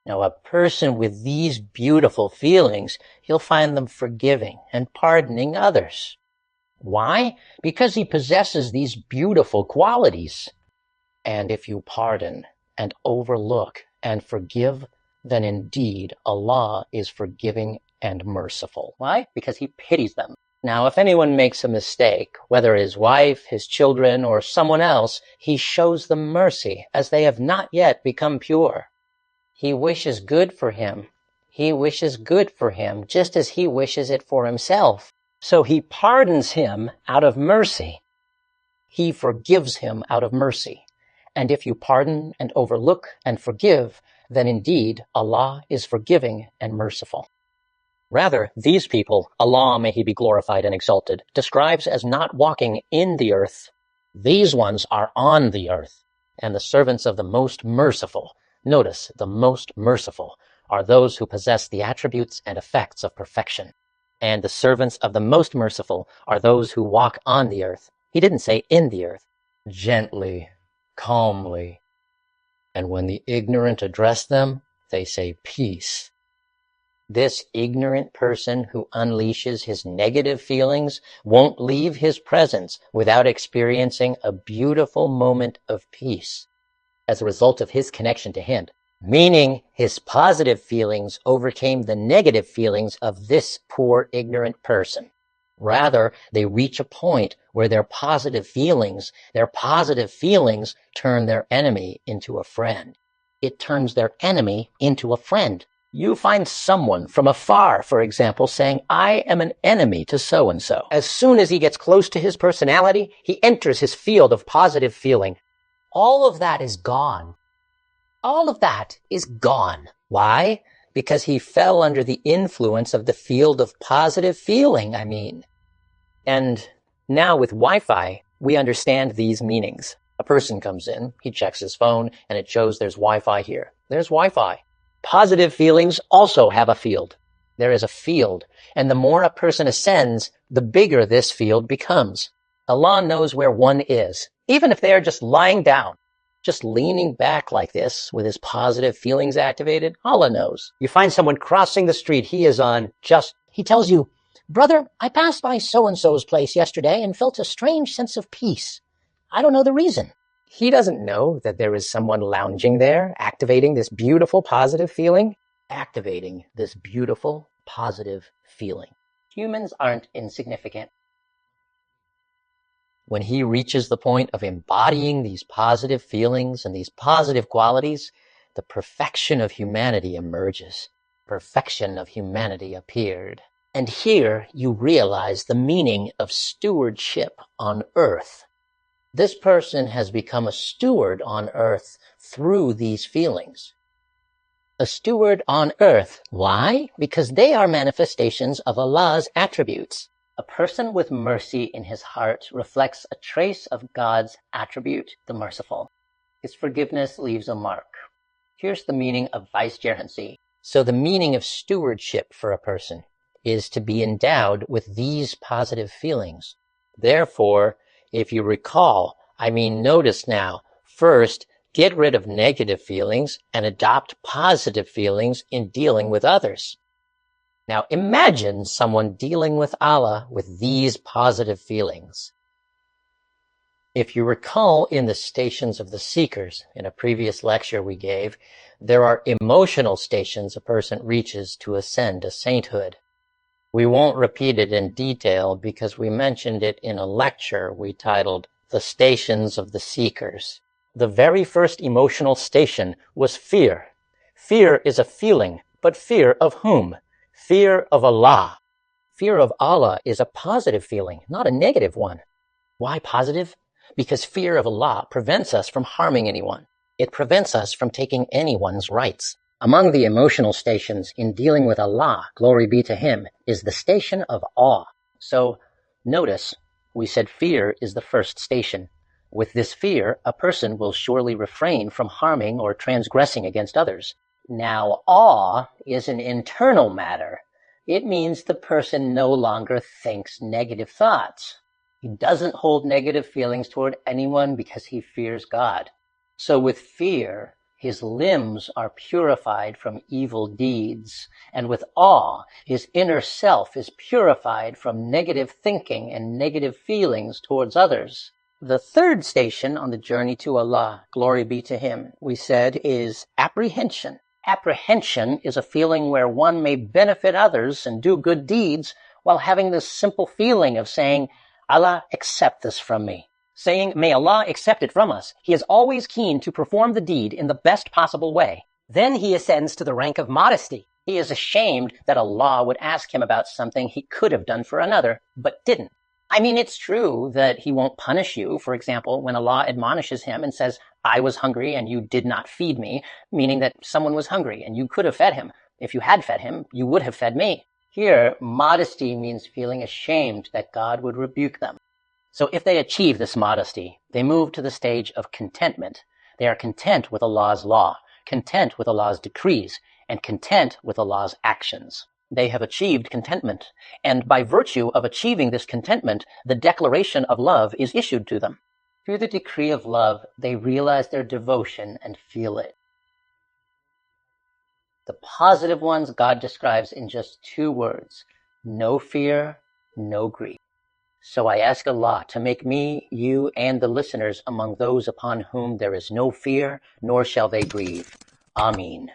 Now, a person with these beautiful feelings, you'll find them forgiving and pardoning others. Why? Because he possesses these beautiful qualities. And if you pardon and overlook and forgive, then indeed Allah is forgiving and merciful. Why? Because he pities them. Now, if anyone makes a mistake, whether his wife, his children, or someone else, he shows them mercy, as they have not yet become pure. He wishes good for him. He wishes good for him, just as he wishes it for himself. So he pardons him out of mercy. He forgives him out of mercy. And if you pardon and overlook and forgive, then indeed Allah is forgiving and merciful. Rather, these people, Allah, may He be glorified and exalted, describes as not walking in the earth. These ones are on the earth, and the servants of the most merciful, notice, the most merciful, are those who possess the attributes and effects of perfection. And the servants of the most merciful are those who walk on the earth. He didn't say in the earth. Gently, calmly. And when the ignorant address them, they say peace. This ignorant person who unleashes his negative feelings won't leave his presence without experiencing a beautiful moment of peace as a result of his connection to him, meaning his positive feelings overcame the negative feelings of this poor ignorant person. Rather, they reach a point where their positive feelings turn their enemy into a friend. It turns their enemy into a friend. You find someone from afar, for example, saying, I am an enemy to so-and-so. As soon as he gets close to his personality, he enters his field of positive feeling. All of that is gone. All of that is gone. Why? Because he fell under the influence of the field of positive feeling, And now with Wi-Fi, we understand these meanings. A person comes in, he checks his phone, and it shows there's Wi-Fi here. There's Wi-Fi. Positive feelings also have a field. There is a field, and the more a person ascends, the bigger this field becomes. Allah knows where one is, even if they are just lying down, just leaning back like this with his positive feelings activated. Allah knows. You find someone crossing the street, he tells you, brother, I passed by so-and-so's place yesterday and felt a strange sense of peace. I don't know the reason. He doesn't know that there is someone lounging there, activating this beautiful positive feeling. Humans aren't insignificant. When he reaches the point of embodying these positive feelings and these positive qualities, the perfection of humanity emerges. Perfection of humanity appeared. And here you realize the meaning of stewardship on earth. This person has become a steward on earth through these feelings. A steward on earth. Why? Because they are manifestations of Allah's attributes. A person with mercy in his heart reflects a trace of God's attribute, the merciful. His forgiveness leaves a mark. Here's the meaning of vicegerency. So the meaning of stewardship for a person is to be endowed with these positive feelings. Therefore, if you recall, notice now, first, get rid of negative feelings and adopt positive feelings in dealing with others. Now imagine someone dealing with Allah with these positive feelings. If you recall in the stations of the seekers, in a previous lecture we gave, there are emotional stations a person reaches to ascend to sainthood. We won't repeat it in detail because we mentioned it in a lecture we titled The Stations of the Seekers. The very first emotional station was fear. Fear is a feeling, but fear of whom? Fear of Allah. Fear of Allah is a positive feeling, not a negative one. Why positive? Because fear of Allah prevents us from harming anyone. It prevents us from taking anyone's rights. Among the emotional stations in dealing with Allah, glory be to Him, is the station of awe. So, notice, we said fear is the first station. With this fear, a person will surely refrain from harming or transgressing against others. Now, awe is an internal matter. It means the person no longer thinks negative thoughts. He doesn't hold negative feelings toward anyone because he fears God. So with fear, his limbs are purified from evil deeds, and with awe, his inner self is purified from negative thinking and negative feelings towards others. The third station on the journey to Allah, glory be to him, we said, is apprehension. Apprehension is a feeling where one may benefit others and do good deeds while having this simple feeling of saying, Allah, accept this from me. Saying, may Allah accept it from us, he is always keen to perform the deed in the best possible way. Then he ascends to the rank of modesty. He is ashamed that Allah would ask him about something he could have done for another, but didn't. I mean, it's true that he won't punish you, for example, when Allah admonishes him and says, I was hungry and you did not feed me, meaning that someone was hungry and you could have fed him. If you had fed him, you would have fed me. Here, modesty means feeling ashamed that God would rebuke them. So if they achieve this modesty, they move to the stage of contentment. They are content with Allah's law, content with Allah's decrees, and content with Allah's actions. They have achieved contentment, and by virtue of achieving this contentment, the declaration of love is issued to them. Through the decree of love, they realize their devotion and feel it. The positive ones God describes in just 2 words: no fear, no grief. So I ask Allah to make me, you, and the listeners among those upon whom there is no fear, nor shall they grieve. Ameen.